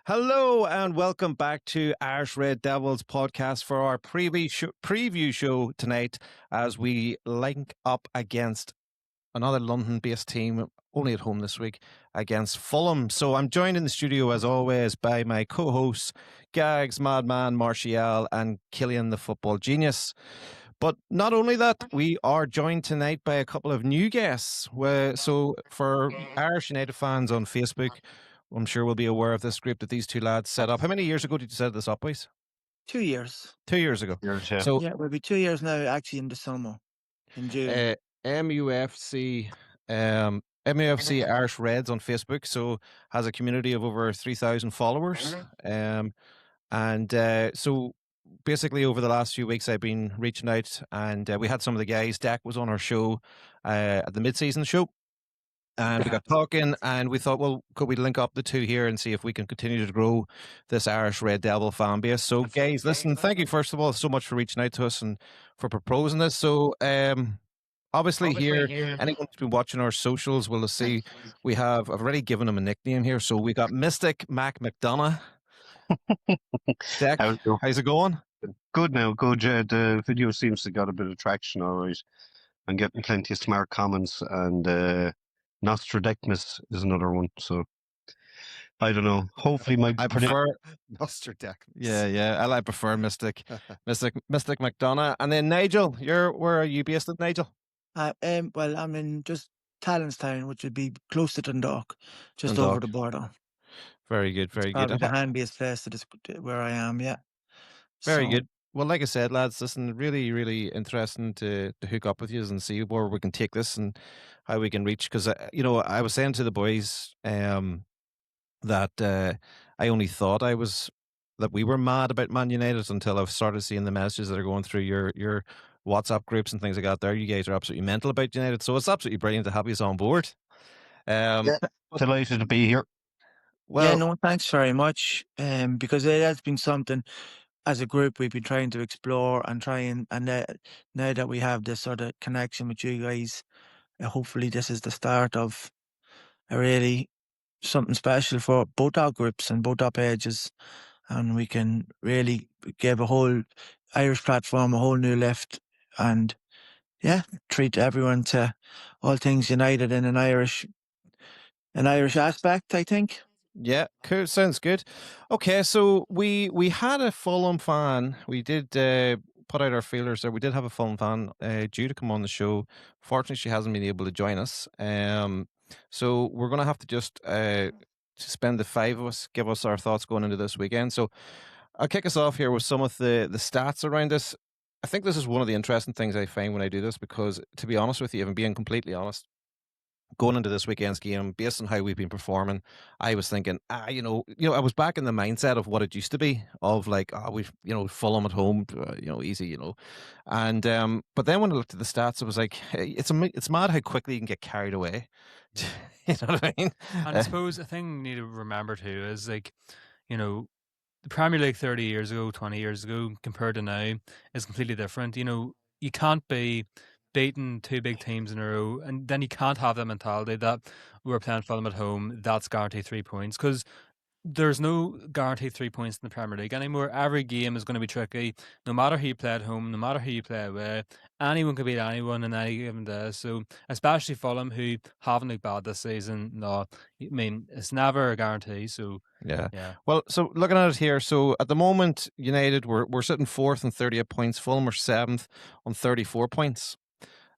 Hello and welcome back to Irish Red Devils podcast for our preview show tonight as we link up against another London-based team, only at home this week, against Fulham. So I'm joined in the studio as always by my co-hosts, Gags, Madman, Martial and Killian the Football Genius. But not only that, we are joined tonight by a couple of new guests. So for Irish United fans on Facebook, I'm sure we'll be aware of this group that these two lads set up. How many years ago did you set this up, boys? 2 years. 2 years ago. Yeah. So Yeah, we'll be 2 years now, actually, in the summer, in June. MUFC Irish Reds on Facebook, so has a community of over 3,000 followers. So basically over the last few weeks I've been reaching out, and we had some of the guys. Deck was on our show at the mid-season show, and we got talking, and we thought, well, could we link up the two here and see if we can continue to grow this Irish Red Devil fan base? So guys, listen, thank you first of all so much for reaching out to us and for proposing this. So obviously here, anyone who's been watching our socials will see I've already given him a nickname here. So we got Mystic Mac McDonagh. Deck, how's it going? Good now, good. The video seems to got a bit of traction, all right. I'm getting plenty of smart comments, and Nostradamus is another one. So I don't know. Hopefully, I prefer Nostradamus. Yeah. I prefer Mystic McDonagh. And then Nigel, where are you based at, Nigel? Well, I'm in just Talonstown, which would be close to Dundalk, just Dundalk. over the border. Very good, very good. The handiest place where I am, yeah. Very good. Well, like I said, lads, listen, really, really interesting to hook up with you and see where we can take this and how we can reach. Because, I was saying to the boys that I only thought that we were mad about Man United until I've started seeing the messages that are going through your WhatsApp groups and things like that there. You guys are absolutely mental about United. So it's absolutely brilliant to have you on board. Delighted to be here. Well, yeah, no, thanks very much. Because it has been something as a group we've been trying to explore and now that we have this sort of connection with you guys, hopefully this is the start of a really something special for both our groups and both our pages, and we can really give a whole Irish platform a whole new lift and treat everyone to all things United in an Irish aspect, I think. Yeah, cool. Sounds good. Okay, so we had a Fulham fan. We did put out our feelers there. We did have a Fulham fan due to come on the show. Fortunately, she hasn't been able to join us. So we're going to have to just spend the five of us, give us our thoughts going into this weekend. So I'll kick us off here with some of the stats around this. I think this is one of the interesting things I find when I do this, because to be honest with you, if I'm being completely honest, going into this weekend's game, based on how we've been performing, I was thinking, I was back in the mindset of what it used to be, of like, we've, Fulham at home, easy, and but then when I looked at the stats, it was like, it's mad how quickly you can get carried away. You know what I mean? And I suppose the thing you need to remember too is, like, the Premier League 30 years ago, 20 years ago, compared to now, is completely different. You can't be beating two big teams in a row, and then you can't have that mentality that we're playing Fulham at home, that's guaranteed 3 points, because there's no guaranteed 3 points in the Premier League anymore. Every game is going to be tricky, no matter who you play at home, no matter who you play away. Anyone can beat anyone in any given day. So especially Fulham, who haven't looked bad this season, no, I mean, it's never a guarantee. So yeah. Well, so looking at it here, so at the moment, United we're sitting 4th on 38 points. Fulham are 7th on 34 points.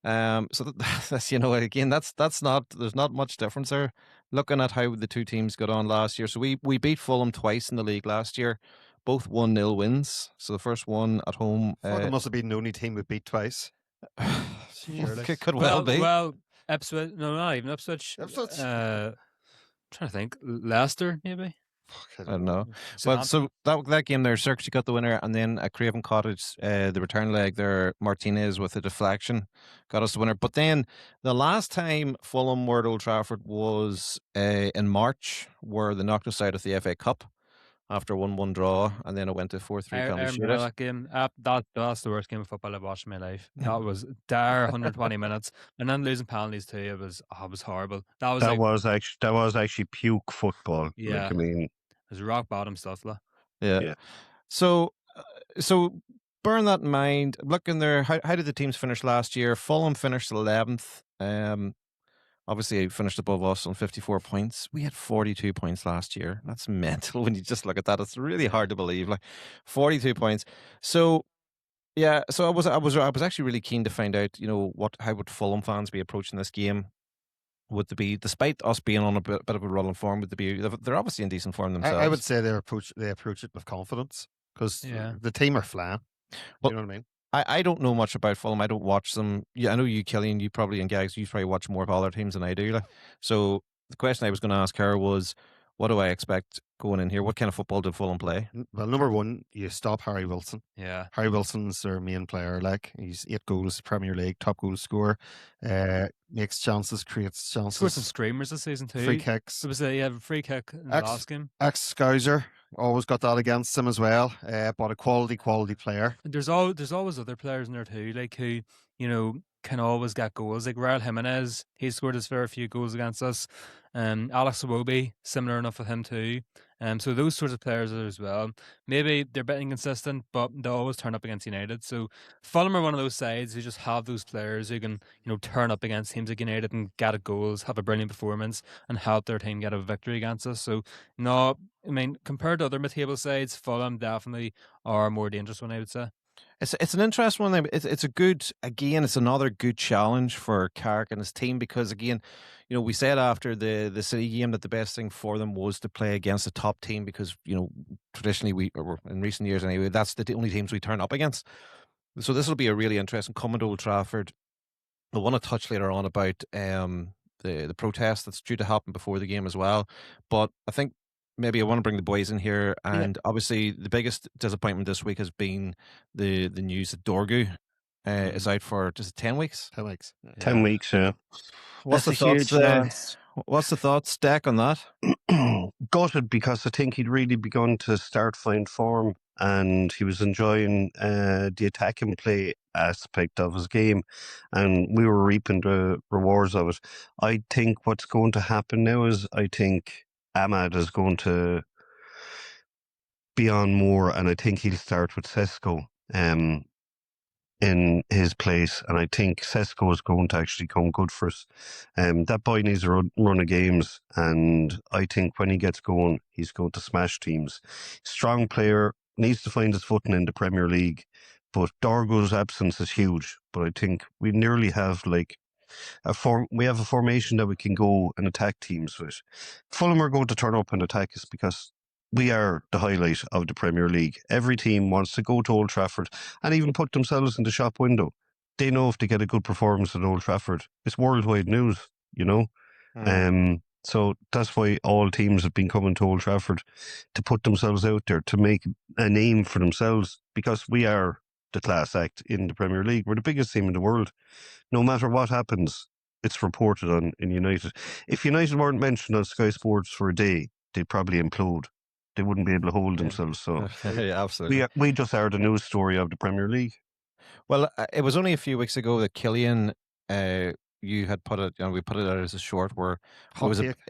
So that's again, that's not, there's not much difference there. Looking at how the two teams got on last year, so we beat Fulham twice in the league last year, both 1-0 wins. So the first one at home. Fulham must have been the only team we beat twice. Could well be. Well, Ipswich, no, not even Ipswich. Trying to think, Leicester maybe. I don't know. Well, so that game there, Cirque got the winner, and then at Craven Cottage, the return leg there, Martinez with a deflection got us the winner. But then the last time Fulham were at Old Trafford was in March, where they knocked us out of the FA Cup after 1-1 draw, and then it went to 4-3 penalty shootout. That game, that's the worst game of football I've watched in my life. That was dire 120 minutes, and then losing penalties too. It was horrible. That was actually puke football. Yeah, like, I mean, It's rock bottom stuff, like. Yeah. Yeah. So, so bearing that in mind, looking there, how did the teams finish last year? Fulham finished 11th. Obviously, he finished above us on 54 points. We had 42 points last year. That's mental when you just look at that. It's really hard to believe. Like 42 points. So yeah, so I was actually really keen to find out, how would Fulham fans be approaching this game? Would they be, despite us being on a bit of a run of form, would they be? They're obviously in decent form I would themselves. say they approach it with confidence because Yeah. the team are flying. Well, You know what I mean? I don't know much about Fulham. I don't watch them. Yeah, I know you, Killian, you probably, and Gags, you probably watch more of other teams than I do. Like, so the question I was going to ask her was, what do I expect going in here? What kind of football did Fulham play? Well, number one, you stop Harry Wilson. Yeah. Harry Wilson's their main player. Like he's 8 goals, Premier League top goal scorer. Makes chances, creates Scored some chances, screamers this season too. free kicks. It was a free kick in the last game. Ex-Scouser, always got that against him as well. But a quality player. There's always other players in there too, like who can always get goals. Like Raul Jimenez, he scored his fair few goals against us. Alex Iwobi, similar enough with him too. So those sorts of players are there as well. Maybe they're a bit inconsistent, but they always turn up against United. So Fulham are one of those sides who just have those players who can turn up against teams like United and get a goals, have a brilliant performance, and help their team get a victory against us. So no, I mean, compared to other mid-table sides, Fulham definitely are a more dangerous one, I would say. It's an interesting one. It's a good, again, it's another good challenge for Carrick and his team because, again, we said after the City game that the best thing for them was to play against a top team because, traditionally or in recent years anyway, that's the only teams we turn up against. So this will be a really interesting coming to Old Trafford. I want to touch later on about the protest that's due to happen before the game as well. But I think maybe I want to bring the boys in here, and obviously the biggest disappointment this week has been the news that Dorgu is out for just 10 weeks. 10 weeks. 10 weeks, yeah. What's That's the a thoughts? huge loss. What's the thoughts, Deck, on that? Gutted because I think he'd really begun to start find form and he was enjoying the attack and play aspect of his game and we were reaping the rewards of it. I think what's going to happen now is I think Ahmad is going to be on more and I think he'll start with Sesko in his place, and I think Sesko is going to actually come good for us. That boy needs a run of games, and I think when he gets going, he's going to smash teams. Strong player, needs to find his footing in the Premier League, but Dorgu's absence is huge. But I think we nearly have like we have a formation that we can go and attack teams with. Fulham are going to turn up and attack us because we are the highlight of the Premier League. Every team wants to go to Old Trafford and even put themselves in the shop window. They know if they get a good performance at Old Trafford, it's worldwide news, So that's why all teams have been coming to Old Trafford to put themselves out there, to make a name for themselves, because we are the class act in the Premier League. We're the biggest team in the world. No matter what happens, it's reported on in United. If United weren't mentioned on Sky Sports for a day, they'd probably implode. They wouldn't be able to hold themselves. So Yeah, absolutely. we just are the news story of the Premier League. Well, it was only a few weeks ago that Killian, you had put it, we put it out as a short where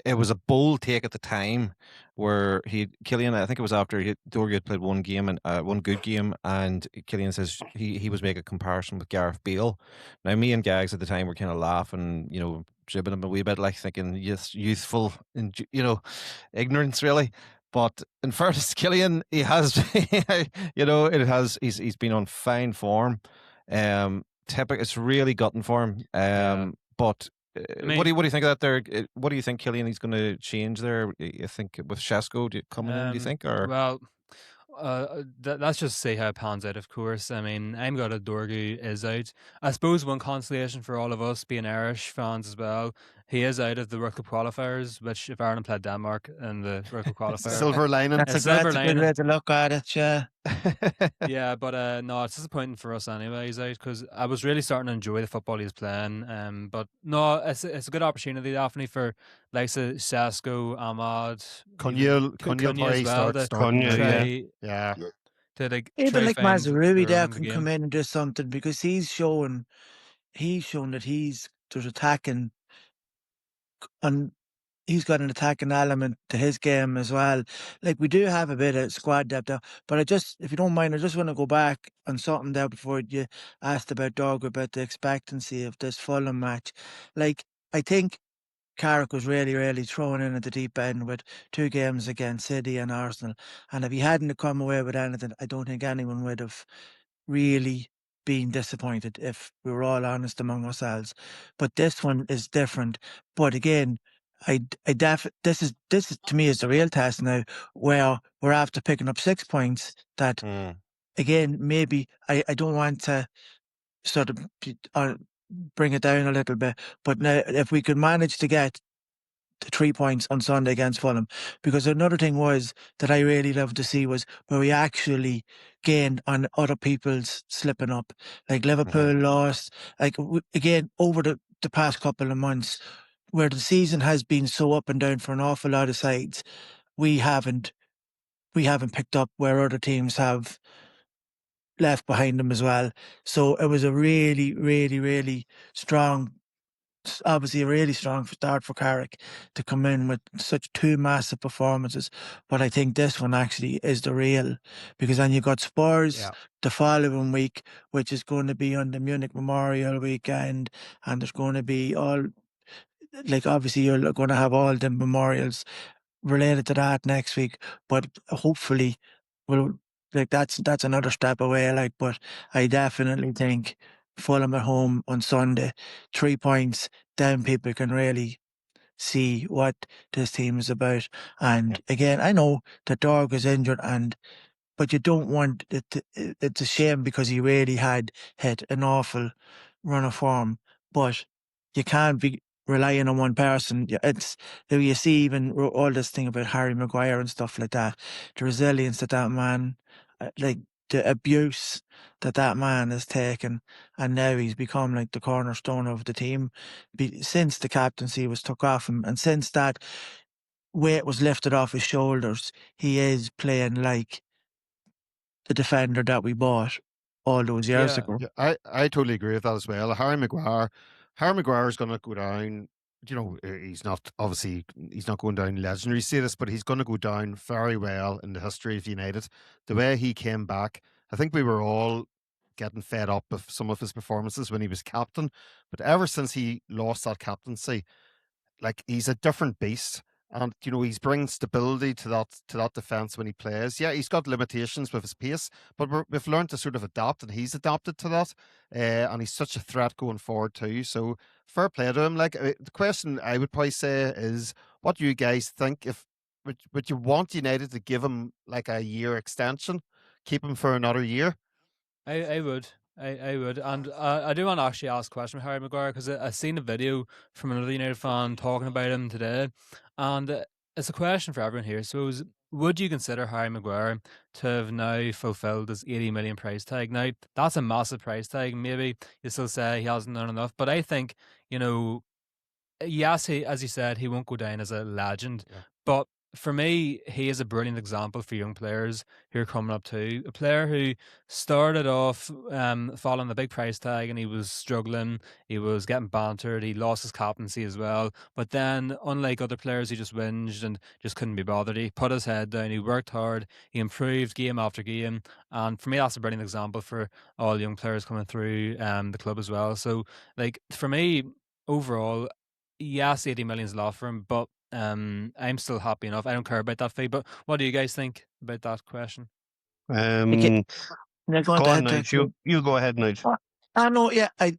it was a bold take at the time where Killian, I think it was after Dorgu had played one game and one good game, and Killian says he was making a comparison with Gareth Bale. Now, me and Gags at the time were kind of laughing, jibbing him a wee bit, like thinking youthful, and ignorance really. But in fairness, Killian, he has, he's been on fine form. Typical, it's really gutting for him. But what do you think of that there? What do you think, Killian, he's going to change there? You think with Sesko coming in, do you think? Or well, let's just see how it pans out, of course. I mean, I'm glad that Dorgu is out. I suppose one consolation for all of us being Irish fans as well, he is out of the World Cup qualifiers, which if Ireland played Denmark in the World Cup qualifier. Silver lining. That's a good way to look at it, yeah. Yeah, but no, it's disappointing for us anyway. He's out because I was really starting to enjoy the football he's playing. But no, it's a good opportunity definitely for likes of Sesko, Ahmad, Cunha as well. Yeah. To like Even like find Mazraoui their there own can game. come in and do something because he's shown that there's attacking and he's got an attacking element to his game as well. Like, we do have a bit of squad depth there, but if you don't mind, I just want to go back on something there before you asked about Dorgu, about the expectancy of this Fulham match. Like, I think Carrick was really, really thrown in at the deep end with 2 games against City and Arsenal. And if he hadn't have come away with anything, I don't think anyone would have really been disappointed, if we were all honest among ourselves. But this one is different. But again, this is to me is the real test now, where we're after picking up 6 points that, again, maybe I don't want to sort of bring it down a little bit, but now if we could manage to get the 3 points on Sunday against Fulham, because another thing was that I really loved to see was where we actually gained on other people's slipping up. Like Liverpool lost, like again, over the past couple of months, where the season has been so up and down for an awful lot of sides, we haven't picked up where other teams have left behind them as well. So it was a really, really, really strong, obviously a really strong start for Carrick to come in with such 2 massive performances. But I think this one actually is the real, because then you've got Spurs the following week, which is going to be on the Munich Memorial weekend, and there's going to be all, like, obviously you're going to have all the memorials related to that next week, but hopefully that's another step away, like. But I definitely think Fulham at home on Sunday, 3 points, then people can really see what this team is about. And again, I know that Dorg is injured, but you don't want it it's a shame, because he really had hit an awful run of form, but you can't be relying on one person. It's, you see even all this thing about Harry Maguire and stuff like that, the resilience that man, like the abuse that man has taken, and now he's become like the cornerstone of the team since the captaincy was took off him, and since that weight was lifted off his shoulders, he is playing like the defender that we bought all those years ago. Yeah, I totally agree with that as well. Harry Maguire is going to go down. He's not going down legendary status, but he's going to go down very well in the history of United. The way he came back, I think we were all getting fed up with some of his performances when he was captain, but ever since he lost that captaincy, like, he's a different beast. And he's bringing stability to that defense when he plays. Yeah, he's got limitations with his pace, but we've learned to sort of adapt, and he's adapted to that. And he's such a threat going forward too. So fair play to him. Like, the question I would probably say is, what do you guys think? If would you want United to give him like a year extension, keep him for another year? I would. I would. And I do want to actually ask a question with Harry Maguire, because I seen a video from another United fan talking about him today. And it's a question for everyone here. So, would you consider Harry Maguire to have now fulfilled his 80 million price tag? Now, that's a massive price tag. Maybe you still say he hasn't done enough. But I think, yes, as you said, he won't go down as a legend. Yeah. But for me, he is a brilliant example for young players who are coming up too. A player who started off following the big price tag, and he was struggling. He was getting bantered. He lost his captaincy as well. But then, unlike other players who just whinged and just couldn't be bothered, he put his head down. He worked hard. He improved game after game. And for me, that's a brilliant example for all young players coming through the club as well. So, like, for me, overall, yes, 80 million is a lot for him, but I'm still happy enough. I don't care about that fee. But what do you guys think about that question? Go on, Nige. You go ahead, Nige. I know, yeah. I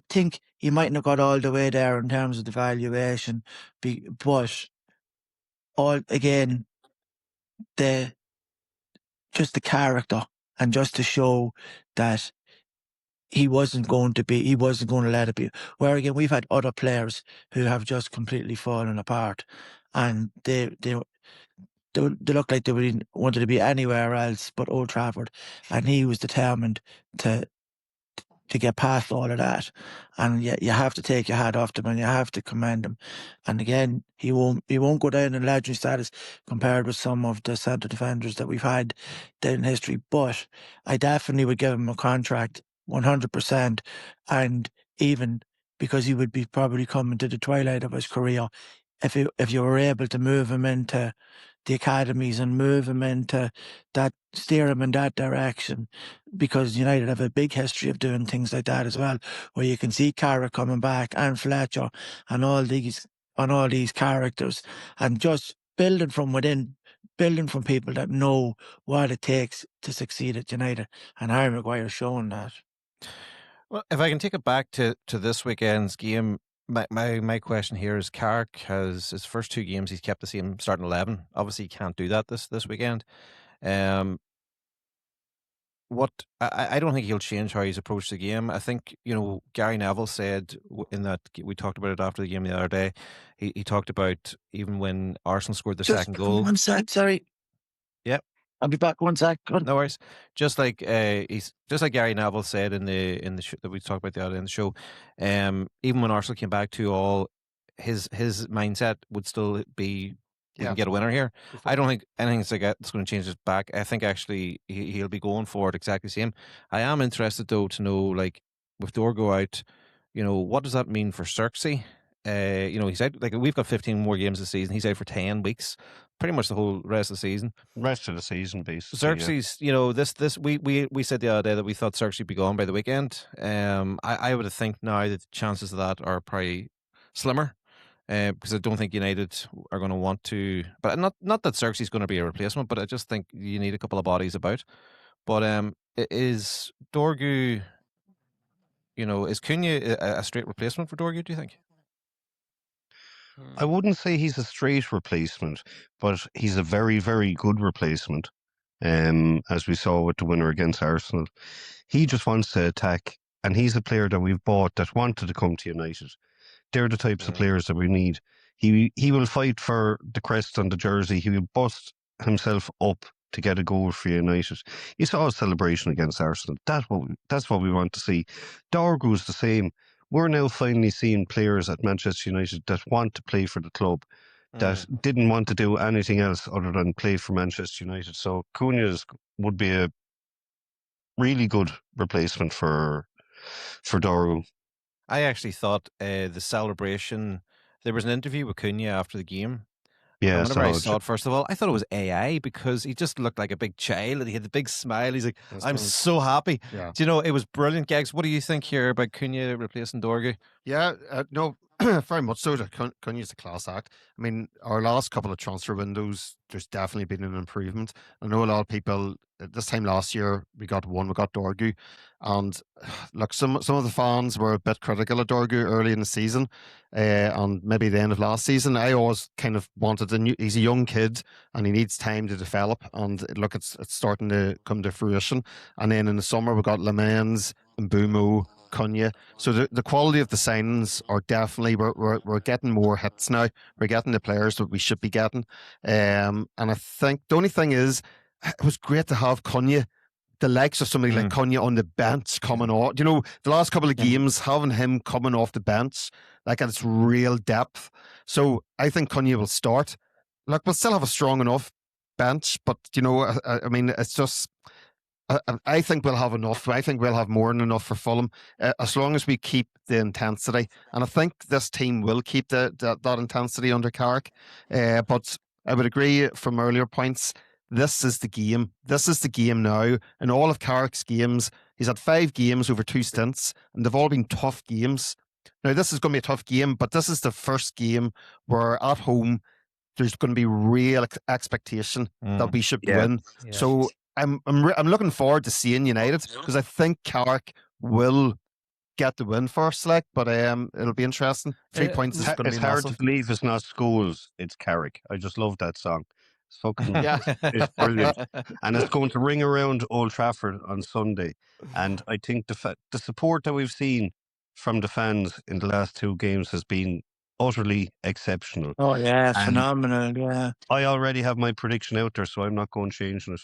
think he mightn't have got all the way there in terms of the valuation, but again, just the character, and just to show that he wasn't going to let it be. Where again, we've had other players who have just completely fallen apart, and they look like they wanted to be anywhere else but Old Trafford, and he was determined to get past all of that. And you have to take your hat off to him, and you have to commend him. And again, he won't go down in legendary status compared with some of the centre defenders that we've had down in history, but I definitely would give him a contract 100%. And even because he would be probably coming to the twilight of his career, if you were able to move him into the academies and move him into that, steer him in that direction, because United have a big history of doing things like that as well, where you can see Carrick coming back and Fletcher and all these characters, and just building from within, building from people that know what it takes to succeed at United, and Harry Maguire showing that. Well, if I can take it back to this weekend's game, my question here is Carrick has his first 2 games, he's kept the same starting 11. Obviously, he can't do that this weekend. What I don't think he'll change how he's approached the game. I think, Gary Neville said in that we talked about it after the game the other day. He talked about even when Arsenal scored the Just second goal. 1 sec, sorry. Yep. I'll be back 1 sec. No worries. Just like Gary Neville said in the show that we talked about the other day in the show, even when Arsenal came back 2-2, his mindset would still be we can get a winner here. I don't think anything's that's going to change his back. I think actually he'll be going for it exactly the same. I am interested though to know, like, with Dorgu out, what does that mean for Xerxes? He's out. Like, we've got 15 more games this season. He's out for 10 weeks, pretty much the whole rest of the season. Rest of the season, basically. Xerxes, this we said the other day that we thought Xerxes would be gone by the weekend. I would think now that the chances of that are probably slimmer. Because I don't think United are going to want to, but not that Xerxes is going to be a replacement, but I just think you need a couple of bodies about. But is Dorgu, is Cunha a straight replacement for Dorgu, do you think? I wouldn't say he's a straight replacement, but he's a very, very good replacement. As we saw with the winner against Arsenal, he just wants to attack, and he's a player that we've bought that wanted to come to United. They're the types of players that we need. He will fight for the crest on the jersey. He will bust himself up to get a goal for United. You saw a celebration against Arsenal. That's what we want to see. Dorgu's the same. We're now finally seeing players at Manchester United that want to play for the club, that didn't want to do anything else other than play for Manchester United. So Cunha would be a really good replacement for Dorgu. I actually thought the celebration, there was an interview with Cunha after the game. Yeah, whenever I saw it, first of all, I thought it was AI because he just looked like a big child and he had the big smile. He's like, I'm so happy. Yeah. Do you know, it was brilliant, Gags. What do you think here about Cunha replacing Dorgu? Yeah, no, very much so. Cunha's a class act. I mean, our last couple of transfer windows, there's definitely been an improvement. I know a lot of people, this time last year, we got Dorgu. And look, some of the fans were a bit critical of Dorgu early in the season, and maybe the end of last season. I always kind of wanted he's a young kid and he needs time to develop. And look, it's starting to come to fruition. And then in the summer, we got Lemans and Mbumo, Cunha. So the quality of the signings are definitely, we're getting more hits now. We're getting the players that we should be getting. And I think the only thing is, it was great to have Cunha, the likes of somebody like Cunha on the bench coming off. The last couple of games, having him coming off the bench, like, it's real depth. So I think Cunha will start. Look, we'll still have a strong enough bench, but I mean, it's just, I think we'll have enough. I think we'll have more than enough for Fulham, as long as we keep the intensity. And I think this team will keep that intensity under Carrick. But I would agree from earlier points, this is the game. This is the game now. In all of Carrick's games, he's had 5 games over 2 stints, and they've all been tough games. Now, this is going to be a tough game, but this is the first game where at home there's going to be real expectation that we should win. Yeah. So I'm looking forward to seeing United, because I think Carrick will get the win first, but it'll be interesting. 3 points is going to be It's hard massive. to believe it's not Scholes, it's Carrick. I just love that song. It's fucking it's brilliant, and it's going to ring around Old Trafford on Sunday. And I think the support that we've seen from the fans in the last 2 games has been utterly exceptional. Oh yeah, phenomenal. Yeah, I already have my prediction out there, so I'm not going changing it.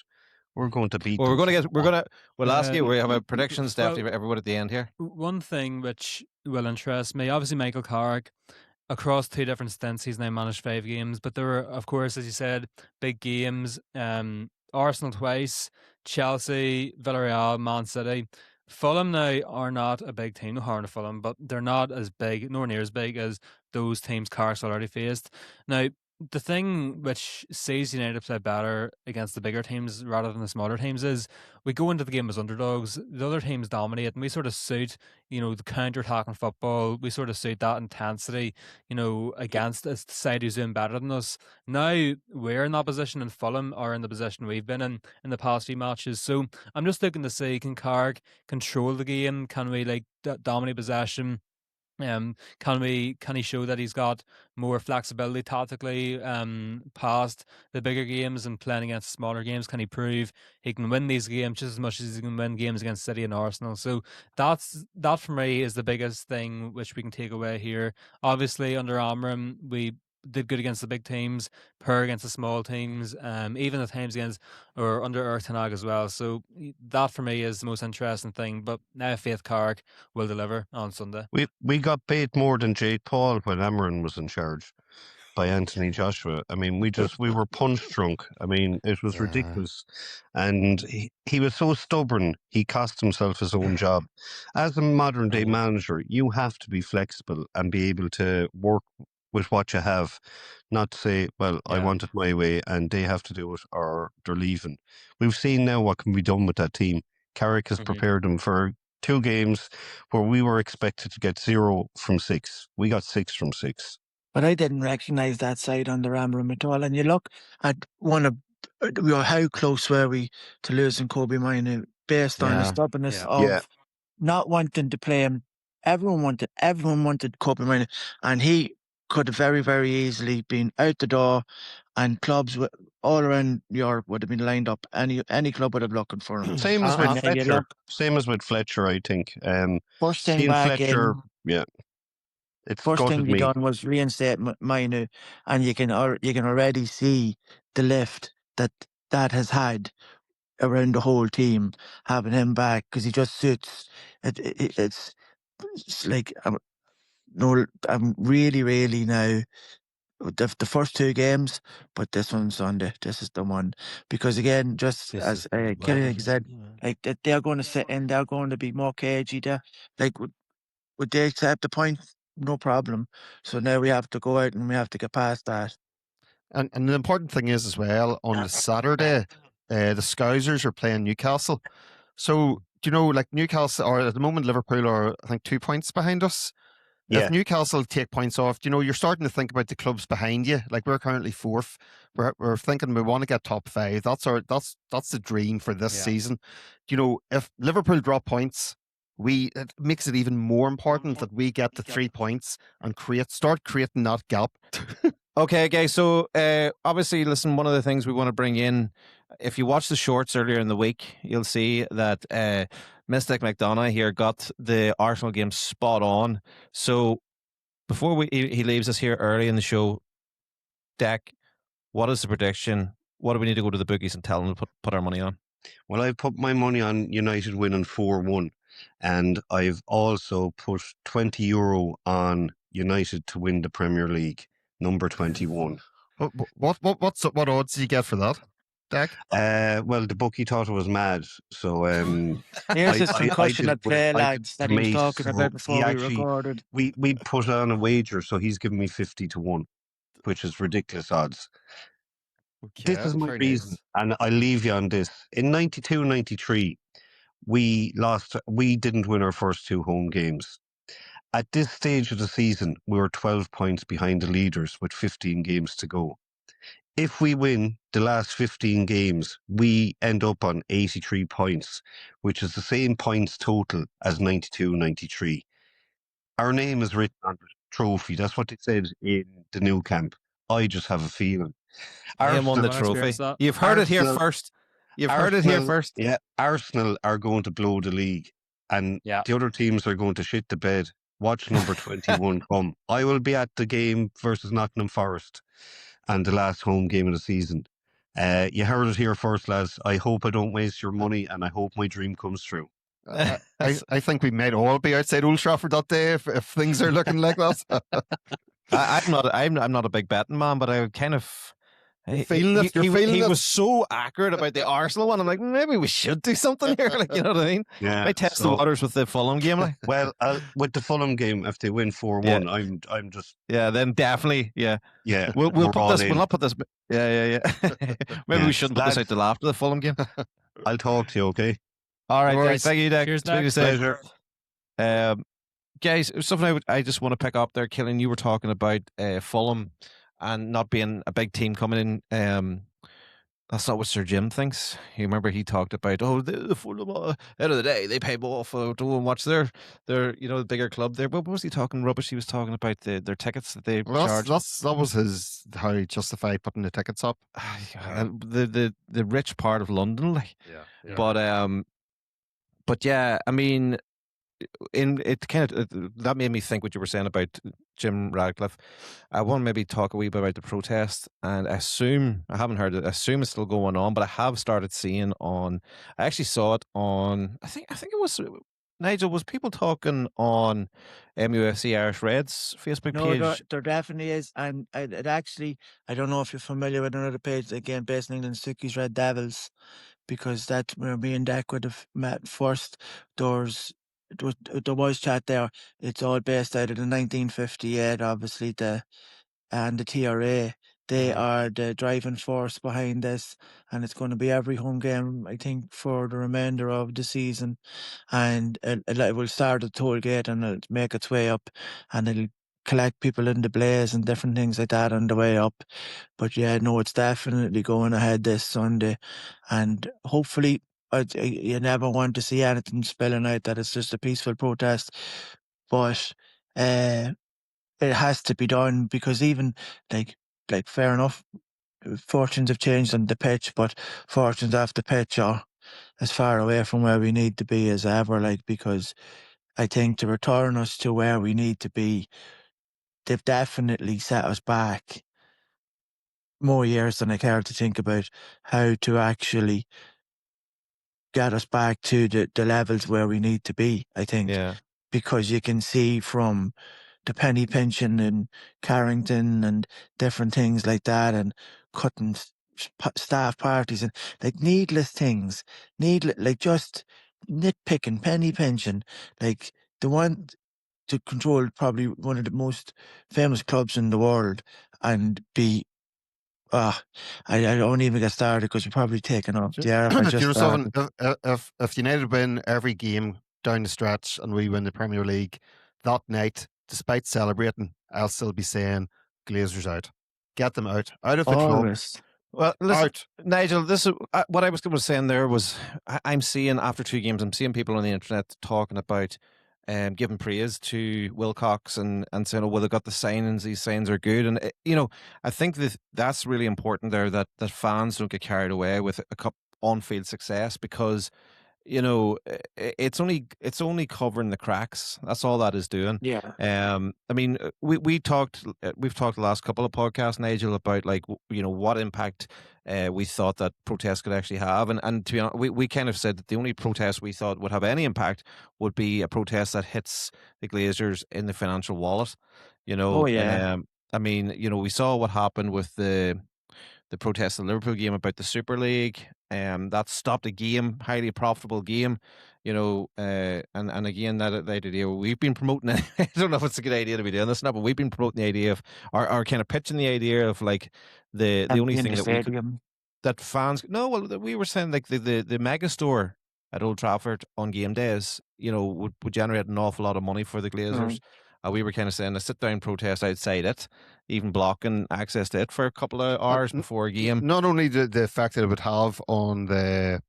We're going to beat. Well, we'll ask you. We have a predictions, definitely, everyone at the end here. One thing which will interest me, obviously Michael Carrick, across 2 different stints, he's now managed 5 games, but there were, of course, as you said, big games. Arsenal twice, Chelsea, Villarreal, Man City. Fulham now are not a big team, no harm to Fulham, but they're not as big, nor near as big as those teams Carrick's already faced. Now, the thing which sees United play better against the bigger teams rather than the smaller teams is we go into the game as underdogs. The other teams dominate, and we sort of suit, the counter-attacking football. We sort of suit that intensity, against a side who's doing better than us. Now we're in that position, and Fulham are in the position we've been in the past few matches. So I'm just looking to see, can Carrick control the game? Can we dominate possession? Can he show that he's got more flexibility tactically past the bigger games and playing against smaller games? Can he prove he can win these games just as much as he can win games against City and Arsenal? So that for me is the biggest thing which we can take away here. Obviously, under Amram, we did good against the big teams, poor against the small teams, even at times against or under Ertanag as well. So that for me is the most interesting thing. But now Faith Carrick will deliver on Sunday. We got bait more than Jade Paul when Amarin was in charge by Anthony Joshua. I mean, we were punch drunk. I mean, it was ridiculous. And he was so stubborn, he cost himself his own job. As a modern day manager, you have to be flexible and be able to work with what you have, not to say, well, I want it my way and they have to do it or they're leaving. We've seen now what can be done with that team. Carrick has prepared them for 2 games where we were expected to get 0 from 6. We got 6 from 6. But I didn't recognise that side under Amram at all. And you look at how close were we to losing Kobe Minu based on the stubbornness of not wanting to play him. Everyone wanted Kobe Minu, and he could have very, very easily been out the door, and clubs all around Europe would have been lined up. Any club would have looking for him. Same as with Fletcher. Same as with Fletcher, I think. First thing back Fletcher, First thing he done was reinstate Mainu, and you can already see the lift that has had around the whole team having him back, because he just suits. It's like I'm really, really now. The first 2 games, but this one's Sunday. This is the one, because again, just as Killian said, like they're going to sit in, they're going to be more cagey. Would they accept the point? No problem. So now we have to go out and we have to get past that. And the important thing is as well, on the Saturday, the Scousers are playing Newcastle. So, like Newcastle, or at the moment Liverpool are, I think, 2 points behind us. If Newcastle take points off, you're starting to think about the clubs behind you. Like, we're currently 4th. We're thinking we want to get top 5. That's the dream for this season. If Liverpool drop points, it makes it even more important that we get the 3 points and start creating that gap. Okay, guys. So obviously, listen, one of the things we want to bring in, if you watch the shorts earlier in the week, you'll see that Mr. McDonagh here got the Arsenal game spot on. So before he leaves us here early in the show, Deck, what is the prediction? What do we need to go to the bookies and tell them to put our money on? Well, I put my money on United winning 4-1, and I've also put €20 on United to win the Premier League, number 21. What odds did you get for that, Deck? Well, the bookie thought it was mad, so here's this concussion at play, lads, that he was talking about before we recorded. We put on a wager, so he's giving me 50-1, which is ridiculous odds. Okay, this is my reason, and I'll leave you on this. In 92-93, we didn't win our first 2 home games. At this stage of the season, we were 12 points behind the leaders with 15 games to go. If we win the last 15 games, we end up on 83 points, which is the same points total as 92-93. Our name is written on the trophy. That's what they said in the new camp. I just have a feeling. Arsenal won the trophy. You've heard it here first. Yeah, Arsenal are going to blow the league, and the other teams are going to shit the bed. Watch number 21 come. I will be at the game versus Nottingham Forest and the last home game of the season. You heard it here first, lads. I hope I don't waste your money, and I hope my dream comes true. I think we might all be outside Old Trafford that day if things are looking like that. I'm not a big betting man, but I kind of He, feeling it, you're feeling he it. was so accurate about the Arsenal one. I'm like, maybe we should do something here. Like, you know what I mean? Yeah. Might test the waters with the Fulham game. Like, Well, with the Fulham game, if they win 4-1, I'm just then definitely, yeah. We'll we're put all this. in. We'll not put this. Yeah. Maybe Yeah. we shouldn't put this out till after the Fulham game. I'll talk to you, okay? All right, No guys. worries. Thank you, Dak. Cheers, Speak to you Dak. soon. Pleasure. Guys, something I just want to pick up there, Killian. You were talking about Fulham and not being a big team coming in. That's not what Sir Jim thinks. You remember he talked about, the Fulham, end of the day, they pay more for to go and watch their bigger club there. What was he talking rubbish? He was talking about their tickets that they Well, charge. that was how he justified putting the tickets up. And the rich part of London, like. Yeah. But yeah, I mean, that made me think what you were saying about Jim Radcliffe. I want to maybe talk a wee bit about the protest, and I haven't heard it. I assume it's still going on, but I have started seeing I actually saw it on. I think it was Nigel. Was people talking on MUFC Irish Reds Facebook No, page? there definitely is, and it actually, I don't know if you're familiar with another page again based in England, Sticky's Red Devils, because that where me and Dak would have met first. There was chat there. It's all based out of the 1958, obviously the TRA. They are the driving force behind this, and it's going to be every home game, I think, for the remainder of the season. And it will start at toll gate and it'll make its way up, and it'll collect people in the Blaze and different things like that on the way up. But yeah, no, it's definitely going ahead this Sunday, and hopefully. You never want to see anything spilling out that it's just a peaceful protest, but it has to be done, because even like fair enough, fortunes have changed on the pitch, but fortunes off the pitch are as far away from where we need to be as ever. Like, because I think to return us to where we need to be, they've definitely set us back more years than I care to think about how to actually get us back to the levels where we need to be, I think. Yeah. Because you can see from the penny pinching in Carrington and different things like that, and cutting staff parties and like needless things, like just nitpicking, penny pinching, like the one to control probably one of the most famous clubs in the world and be. I don't even get started because we're probably taking off the air if I Do you just know started. something? If United win every game down the stretch and we win the Premier League that night, despite celebrating, I'll still be saying Glazers out. Get them out of the club. Always. Well, listen, Out. Nigel, this is what I was saying there was I'm seeing after 2 games, I'm seeing people on the internet talking about giving praise to Wilcox and saying, oh, well, they got the signings, these signs are good. And, I think that's really important there, that fans don't get carried away with a cup on-field success, because it's only covering the cracks. That's all that is doing. Yeah. I mean, we've talked the last couple of podcasts, Nigel, about like what impact we thought that protest could actually have, and to be honest, we kind of said that the only protest we thought would have any impact would be a protest that hits the Glazers in the financial wallet. Oh, yeah. I mean, we saw what happened with the protest in the Liverpool game about the Super League. That stopped a game, highly profitable game, and again, that idea we've been promoting. I don't know if it's a good idea to be doing this now, but we've been promoting the idea of, or kind of pitching the idea of like the only thing that we could, that fans. No, well, we were saying like the mega store at Old Trafford on game days, would generate an awful lot of money for the Glazers. We were kind of saying a sit-down protest outside it, even blocking access to it for a couple of hours before a game. Not only the effect that it would have on the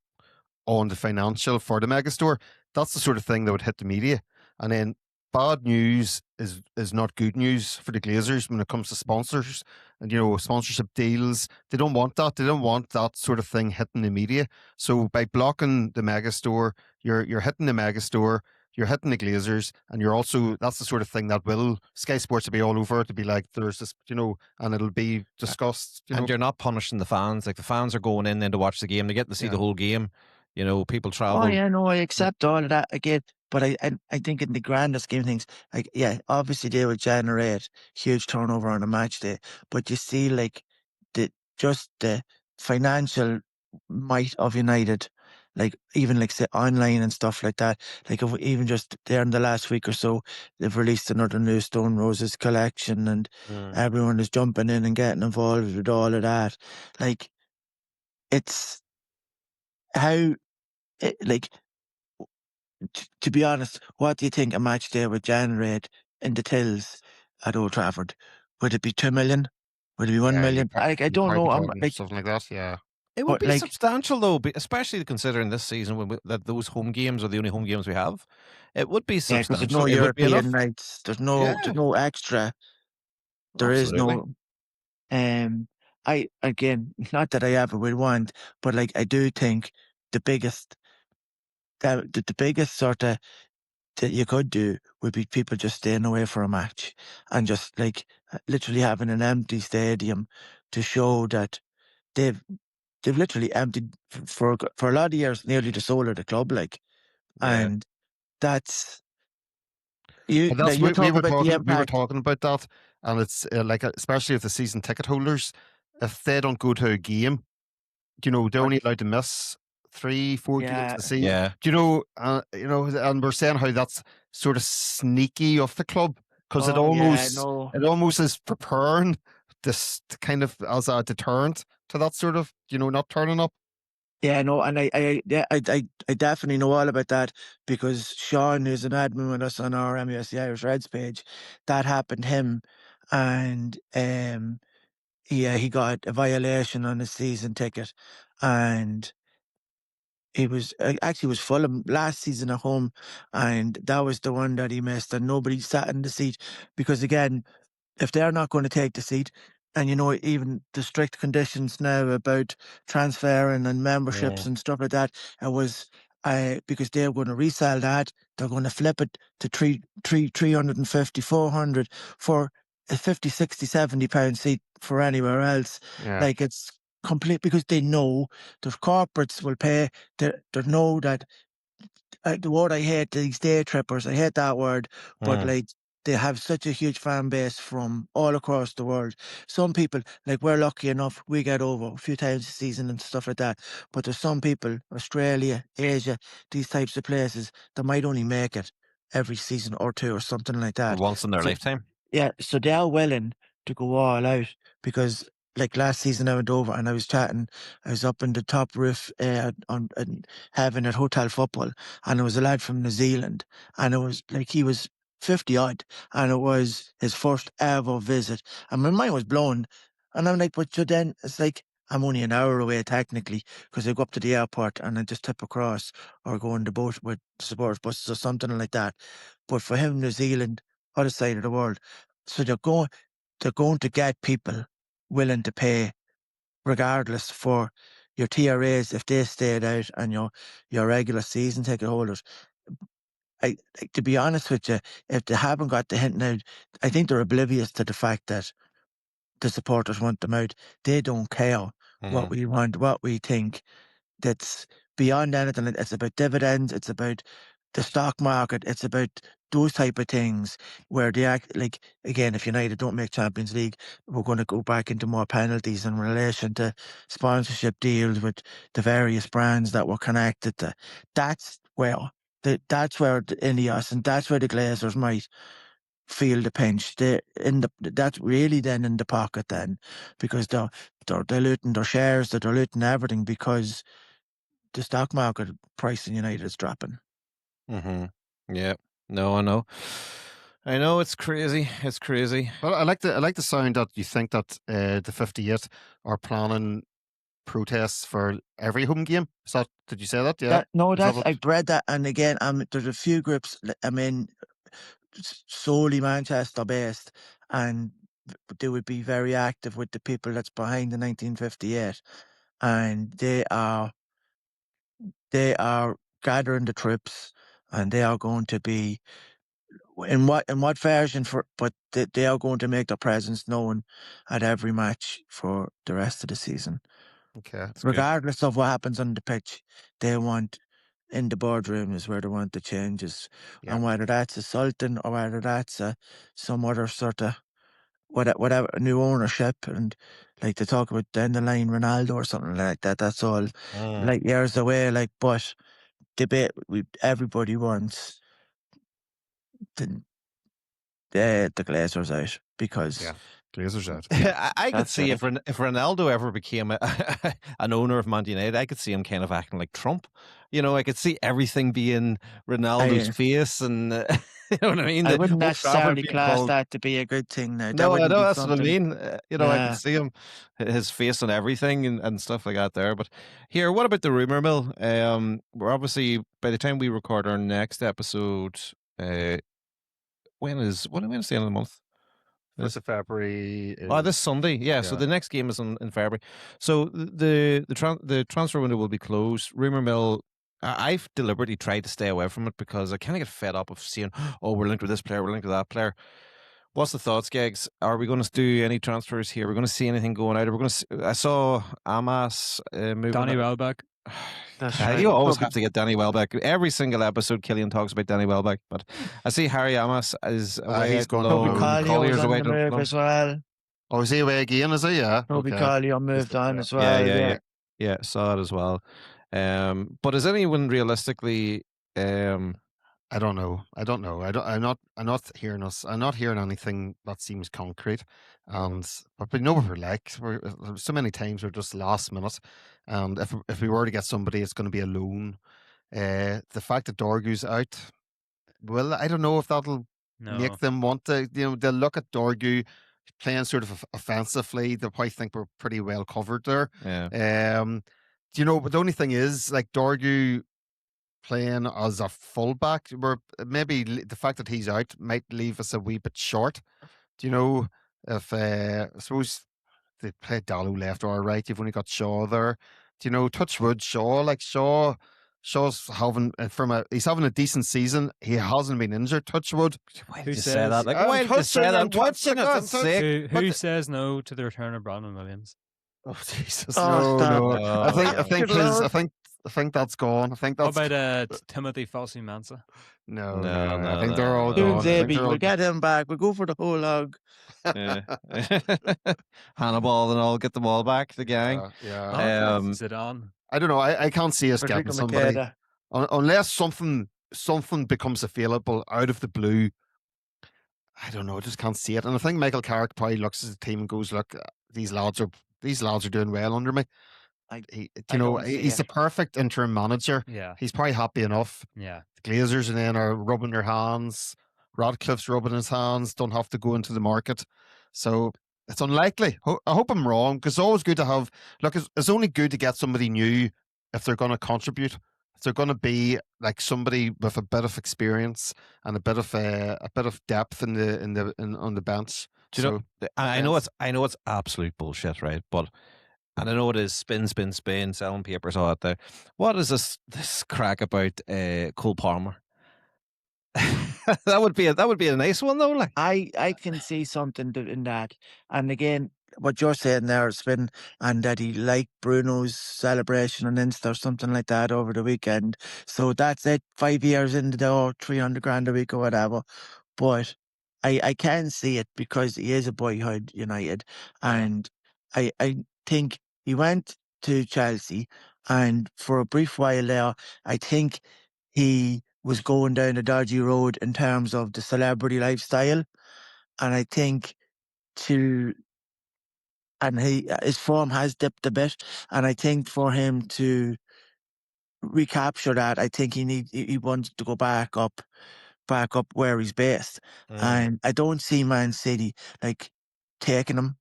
financial for the megastore, that's the sort of thing that would hit the media. And then bad news is not good news for the Glazers when it comes to sponsors and sponsorship deals. They don't want that. They don't want that sort of thing hitting the media. So by blocking the megastore, you're hitting the megastore. You're hitting the Glazers, and you're also, that's the sort of thing that Sky Sports will be all over it, to be like, there's this, and it'll be discussed. And you're not punishing the fans. Like, the fans are going in then to watch the game. They get to see the whole game. People travel. Oh, yeah, no, I accept all of that again. But I think in the grander scheme of things, like, yeah, obviously they would generate huge turnover on a match day. But you see, like, just the financial might of United, like even like say online and stuff like that. Like if even just there in the last week or so, they've released another new Stone Roses collection, and everyone is jumping in and getting involved with all of that. Like it's how like to be honest, what do you think a match day would generate in the tills at Old Trafford? Would it be 2 million? Would it be 1 Yeah, million? I you'd don't probably know. be I'm talking like, something like that. Yeah. It would but be like, substantial though, especially considering this season that those home games are the only home games we have. It would be yeah, because there's no substantial. It would be European enough. nights. There's Yeah, no extra. There is absolutely. no. Um, I again, not that I ever would want, but like I do think the biggest, the biggest sort of that you could do would be people just staying away for a match and just like literally having an empty stadium to show that they've they've literally emptied for a lot of years nearly the soul of the club, like, Yeah. and that's you. But Now that's you we talk were about the talking impact. about that, and it's like especially if the season ticket holders, if they don't go to a game, they're But only allowed to miss 3, 4 games yeah, a season. Yeah. And we're saying how that's sort of sneaky of the club because it oh yeah, almost no, it almost is preparing this kind of as a deterrent to that sort of not turning up. yeah, no, and yeah, I definitely know all about that because Sean, who's an admin with us on our MUSC Irish Reds page, that happened to him, and he got a violation on his season ticket, and he was actually was Fulham last season at home, and that was the one that he missed, and nobody sat in the seat because again, if they're not going to take the seat, and even the strict conditions now about transferring and Yeah. memberships and stuff like that, it was because they're going to resell that, they're going to flip it to 350, 400 for a 50, 60, 70 pound seat for anywhere else. Yeah, Like it's complete because they know the corporates will pay. They know that the word I hate, these day trippers, I hate that word, but Mm. like they have such a huge fan base from all across the world. Some people, like we're lucky enough, we get over a few times a season and stuff like that. But there's some people, Australia, Asia, these types of places, that might only make it every season or two or something like that. Once in their So lifetime. yeah, so they are willing to go all out because, like last season, I went over and I was chatting. I was up in the top roof having at Hotel Football, and there was a lad from New Zealand, and it was like he was 50 odd, and it was his first ever visit, and my mind was blown. And I'm like, but so then it's like I'm only an hour away technically because I go up to the airport and I just tip across or go on the boat with support buses or something like that. But for him, New Zealand, other side of the world. So they're going to get people willing to pay regardless for your TRAs if they stayed out and your regular season ticket holders. I like to be honest with you, if they haven't got the hint now, I think they're oblivious to the fact that the supporters want them out. They don't care what Mm. we want, what we think. That's beyond anything. It's about dividends. It's about the stock market. It's about those type of things where they act like, again, if United don't make Champions League, we're going to go back into more penalties in relation to sponsorship deals with the various brands that we're connected to. That's where that's where the Ineos and that's where the Glazers might feel the pinch. That's really then in the pocket then because they're diluting their shares, they're diluting everything because the stock market price in United is dropping. Mm-hmm. Yeah. No, I know. I know it's crazy. It's crazy. well, I like the sound that you think that the 58 are planning protests for every home game. Did you say that? Yeah. No, Is that that's what? I've read that, and again, there's a few groups. I mean, solely Manchester based, and they would be very active with the people that's behind the 1958, and they are gathering the troops, and they are going to be in what version but they are going to make their presence known at every match for the rest of the season. Okay. It's good. Regardless of what happens on the pitch, they want in the boardroom is where they want the changes. Yeah. And whether that's assaulting or whether that's some other sort of whatever new ownership, and like they talk about down the line Ronaldo or something like that. That's all like years away. Like, but debate. Everybody wants the the Glazers out because Yeah, Glazers out. I could that's see it. if Ronaldo ever became an owner of Man United, I could see him kind of acting like Trump. You know, I could see everything being Ronaldo's face, and you know what I mean. I The wouldn't Old Trafford necessarily being class called. that to be a good thing now. That No, I wouldn't know be that's what I something. mean. You know, I could Yeah. see his face on everything and stuff like that there. But here, what about the rumor mill? We're obviously by the time we record our next episode, when is the end of the month? 1st of February. This Sunday, yeah. So yeah. the next game is in February. So the transfer window will be closed. Rumor mill. I've deliberately tried to stay away from it because I kind of get fed up of seeing, oh, we're linked with this player, we're linked with that player. What's the thoughts, Gigs? Are we going to do any transfers here? We're going to see anything going out? Are we going to? I saw Amas moving. Danny Welbeck. That's You always Probably- have to get Danny Welbeck. Every single episode, Killian talks about Danny Welbeck. But I see Harry Amas is away. He's going Toby on Colley Collier's was away. on the move as well. Oh, is he away again? Is he? Yeah. Toby Okay. Colley moved on yeah. as well. Yeah, saw it as well. But is anyone realistically? I don't know. I'm not hearing us. I'm not hearing anything that seems concrete. But we know what we're like. So many times we're just last minute. And if we were to get somebody, it's going to be a loan. The fact that Dorgu's out, well, I don't know if that'll make them want to. You know, they'll look at Dorgu playing sort of offensively. They'll probably think we're pretty well covered there. Yeah. You know, but the only thing is, like Dorgu playing as a fullback, where maybe the fact that he's out might leave us a wee bit short. Do you know, if I suppose they play Dalu left or right, you've only got Shaw there. Do you know, touch wood, Shaw's having he's having a decent season. He hasn't been injured. Touch wood. Why Who did you say says- that? Like, why did you say that? What, for God's sake? Who says no to the return of Brandon Williams? Oh Jesus! Oh, no. stop. I think that's gone. I think What that's about Timothy Fossey Mensah? no. No, I think they're all no. gone. Soon, I think Zabi, they're all we'll get him back. We'll go for the whole hog. Yeah. Hannibal and all, get them all back, the gang. Yeah. Zidane. I don't know. I can't see us Federico getting somebody Makeda. unless something becomes available out of the blue. I don't know. I just can't see it. And I think Michael Carrick probably looks at the team and goes, "Look, these lads are doing well under me." He's the perfect interim manager. Yeah. He's probably happy enough. Yeah. The Glazers and then are rubbing their hands. Radcliffe's rubbing his hands. Don't have to go into the market. So it's unlikely. I hope I'm wrong, because it's always good to have. Look, it's only good to get somebody new if they're going to contribute. If they're going to be like somebody with a bit of experience and a bit of depth on the bench. Do you know? I know it's absolute bullshit, right? But and I know it is spin, selling papers all out there. What is this crack about Cole Palmer? that would be a nice one though. Like, I can see something in that. And again, what you're saying there has been, and that he liked Bruno's celebration on Insta or something like that over the weekend. So that's it. 5 years into the 300 grand a week or whatever. But I can see it because he is a boyhood United, and I think he went to Chelsea, and for a brief while there, I think he was going down a dodgy road in terms of the celebrity lifestyle, and I think his form has dipped a bit, and I think for him to recapture that, I think he wants to go back up where he's based, and I don't see Man City like taking him.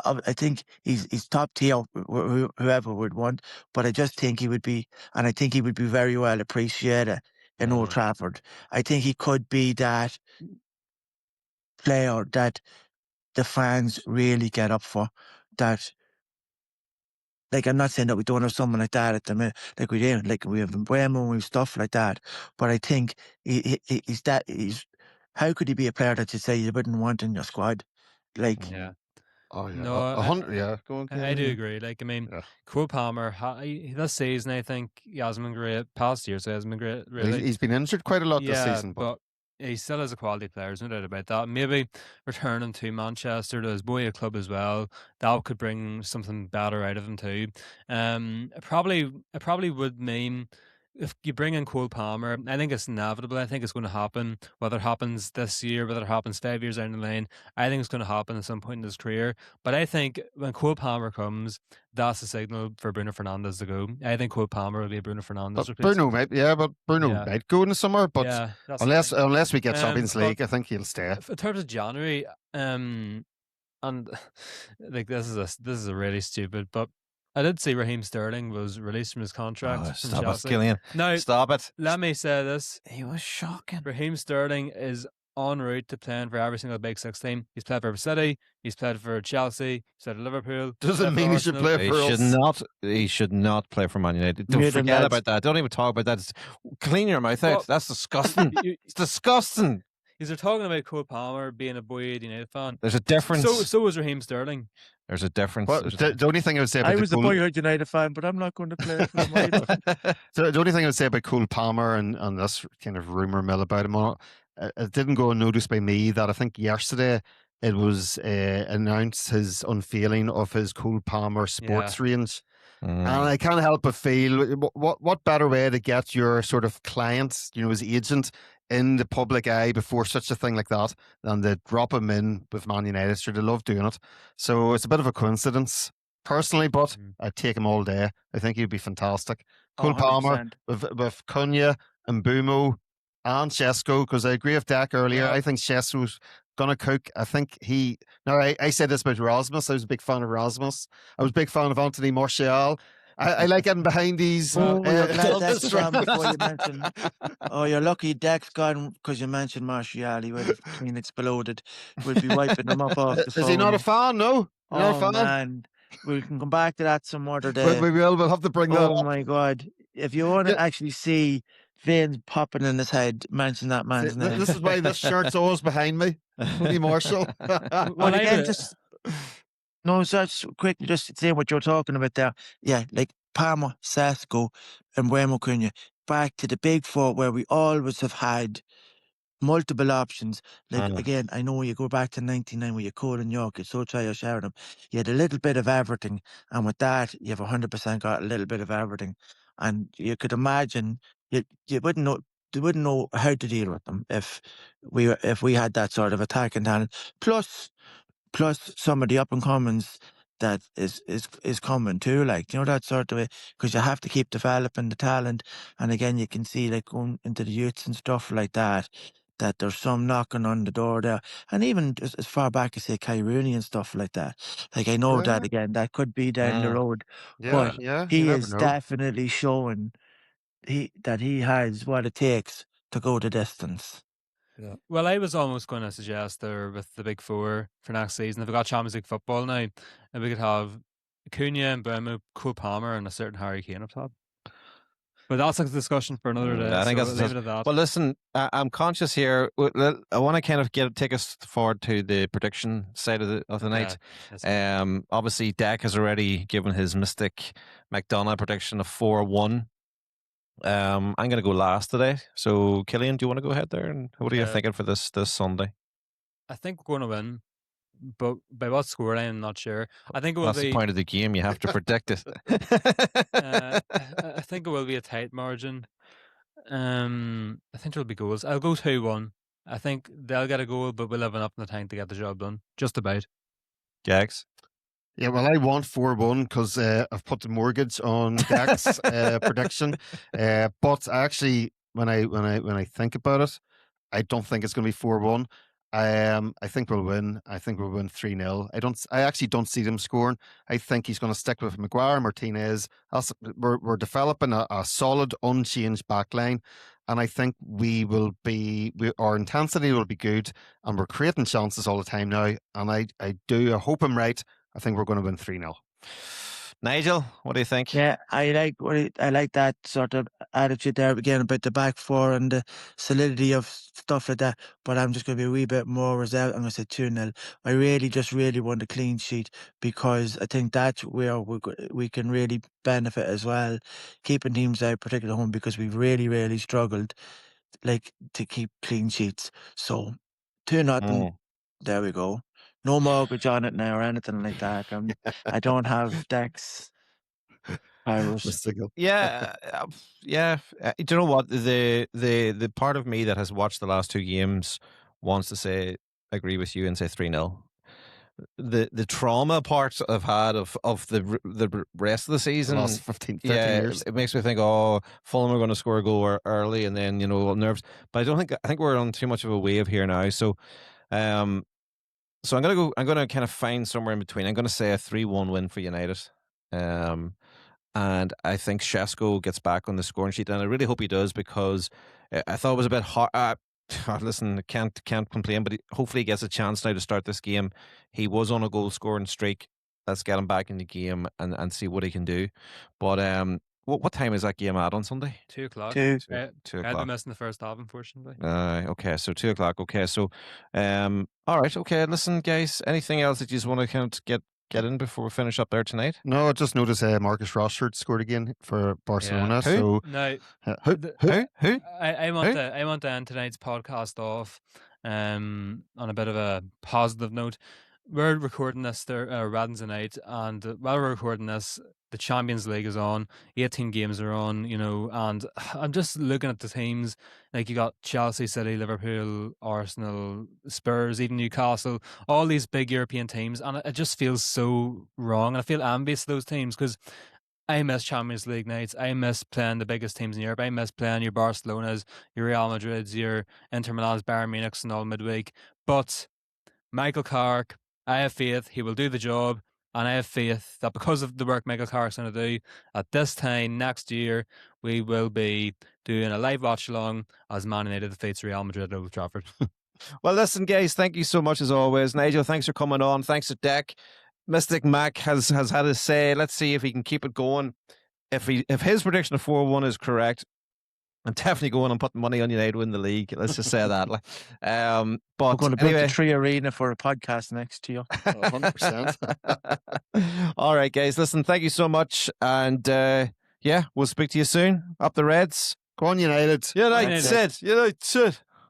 I think he's top tier, whoever would want, but I just think he would be, and I think he would be very well appreciated in Old Trafford. I think he could be that player that the fans really get up for. That, like, I'm not saying that we don't have someone like that at the minute, like we do, like we have Mbeumo and we have stuff like that, but I think he's how could he be a player that you say you wouldn't want in your squad? Like, Yeah. Oh yeah, No, 100. Yeah, go on. I do agree. Like, I mean, Cole Palmer, this season, I think he hasn't been great. Past years, he hasn't been great, really. He's been injured quite a lot this Yeah, season, but he still has a quality players, no doubt about that. Maybe returning to Manchester to his boyhood club as well, that could bring something better out of him too. It probably would mean if you bring in Cole Palmer, I think it's inevitable. I think it's going to happen. Whether it happens this year, whether it happens 5 years down the line, I think it's going to happen at some point in his career. But I think when Cole Palmer comes, that's a signal for Bruno Fernandes to go. I think Cole Palmer will be a Bruno Fernandes Bruno replacement. Bruno Yeah, might go in the summer, but yeah, that's the thing. unless we get Champions But League, I think he'll stay. in terms of January, and like this is a really stupid, but I did see Raheem Sterling was released from his contract from Stop it, Chelsea. Killian. Now, Stop it. let me say this: He was shocking. Raheem Sterling is en route to playing for every single Big Six team. He's played for City, he's played for Chelsea, he's played for Liverpool. Doesn't mean he should play He for should us. not. He should not play for Man United. Don't Neither forget lads. about that. Don't even talk about that. Clean your mouth out. Well, That's disgusting. It's disgusting. They're talking about Cole Palmer being a Boyd United fan. There's a difference. So was Raheem Sterling. There's a difference. Well, the only thing I would say about I was a Cole, boyhood United fan, but I'm not going to play for them either. the only thing I would say about Cole Palmer and this kind of rumor mill about him, it didn't go unnoticed by me that I think yesterday it was announced his unveiling of his Cole Palmer sports range. And I can't help but feel what better way to get your sort of client, his agent, in the public eye before such a thing like that than to drop him in with Man United. Sure, they love doing it. So it's a bit of a coincidence, personally, but I'd take him all day. I think he'd be fantastic. Cole Palmer 100%. with Cunha and Bumo and Shesko, because I agree with Dak earlier. Yeah. I think Shesko's going to cook. I think I said this about Rasmus. I was a big fan of Rasmus. I was a big fan of Anthony Martial. I like getting behind these. Oh, you're glad double Dex gone before you strikes. mentioned. Oh, you're lucky Dex gone because you mentioned Martial. He would have been exploded. We'll be wiping him up off the phone. Is he not a fan? No, not a fan. Man, we can come back to that some other day. We will. We'll have to bring that Oh up. my God! If you want to actually see veins popping in his head, mention that man's name. This is why this shirt's always behind me. Tony Marshall. Well, again, just quickly, just say what you're talking about there. Yeah, like Palmer, Sesko, and Wemo Cunha. Back to the big four where we always have had multiple options. Like again, I know you go back to 99 with your Cole and York, your Socha, your Sheringham. You had a little bit of everything, and with that, you have 100% got a little bit of everything. And you could imagine you wouldn't know. They wouldn't know how to deal with them if we had that sort of attacking talent. Plus some of the up and comings that is coming too, like that sort of way, because you have to keep developing the talent. And again, you can see like going into the youths and stuff like that there's some knocking on the door there, and even as far back as say Kai Rooney and stuff like that. Like I know that again, that could be down the road, but he is definitely showing that he has what it takes to go the distance. Yeah. Well, I was almost going to suggest there with the big four for next season, if we got Champions League football now, and we could have Cunha and Mbeumo, Cole Palmer, and a certain Harry Kane up top. But that's a discussion for another day. I think so leave it at that. Well, listen, I'm conscious here. I want to kind of take us forward to the prediction side of the night. Obviously, Dak has already given his mystic McDonagh prediction of 4-1. I'm going to go last today. So, Killian, do you want to go ahead there? And what are you thinking for this Sunday? I think we're going to win, but by what scoreline, I'm not sure. I think it will That's the point of the game. You have to predict it. I think it will be a tight margin. I think there'll be goals. I'll go 2-1. I think they'll get a goal, but we'll have enough in the tank to get the job done. Just about. Gags? Yeah, well, I want 4-1 because I've put the mortgage on Dak's prediction. But actually, when I think about it, I don't think it's going to be 4-1. I think we'll win. I think we'll win 3-0. I actually don't see them scoring. I think he's going to stick with Maguire, Martinez. We're developing a solid, unchanged backline, and I think our intensity will be good, and we're creating chances all the time now. And I hope I'm right. I think we're going to win 3-0. Nigel, what do you think? Yeah, I like that sort of attitude there again about the back four and the solidity of stuff like that. But I'm just going to be a wee bit more reserved. I'm going to say 2-0. I really want a clean sheet because I think that's where we can really benefit as well, keeping teams out, particularly at home, because we've really struggled like to keep clean sheets. So 2-0. Mm. There we go. No mortgage on it now or anything like that. I don't have debts. Irish. Yeah, yeah. Do you know what the part of me that has watched the last two games wants to say agree with you and say 3-0. The trauma part I've had of the rest of the The season, last 15, 13 yeah, years. it makes me think, oh, Fulham are going to score a goal early, and then nerves. But I think we're on too much of a wave here now. So, so I'm gonna kind of find somewhere in between. I'm gonna say a 3-1 win for United. And I think Shesko gets back on the scoring sheet, and I really hope he does, because I thought it was a bit hard. Listen, can't complain, but hopefully he gets a chance now to start this game. He was on a goal scoring streak. Let's get him back in the game and see what he can do. But what time is that game at on Sunday? 2:00. 2. 2 I'd be o'clock. missing the first half, unfortunately. Okay, so 2 o'clock. Okay, so all right. Okay, listen, guys. Anything else that you just want to kind of get in before we finish up there tonight? No, I just noticed Marcus Rashford scored again for Barcelona. Who? So Now, Who? I want to end tonight's podcast off on a bit of a positive note. We're recording this Wednesday night, and while we're recording this, the Champions League is on. 18 games are on, and I'm just looking at the teams. Like, you got Chelsea, City, Liverpool, Arsenal, Spurs, even Newcastle, all these big European teams, and it just feels so wrong. And I feel envious of those teams, because I miss Champions League nights. I miss playing the biggest teams in Europe. I miss playing your Barcelonas, your Real Madrids, your Inter Milans, Bayern Munichs, and all midweek. But Michael Carrick, I have faith he will do the job, and I have faith that because of the work Michael Carrick's going to do, at this time next year, we will be doing a live watch along as Man United defeats Real Madrid at Old Trafford. Well, listen, guys, thank you so much as always. Nigel, thanks for coming on. Thanks to Deck. Mystic Mac has had his say. Let's see if he can keep it going. If his prediction of 4-1 is correct, I'm definitely going and putting money on United win the league. Let's just say that. We're But going to build anyway, the Tree Arena for a podcast next year. 100%. All right, guys. Listen, thank you so much, and yeah, we'll speak to you soon. Up the Reds. Go on, United. United. United.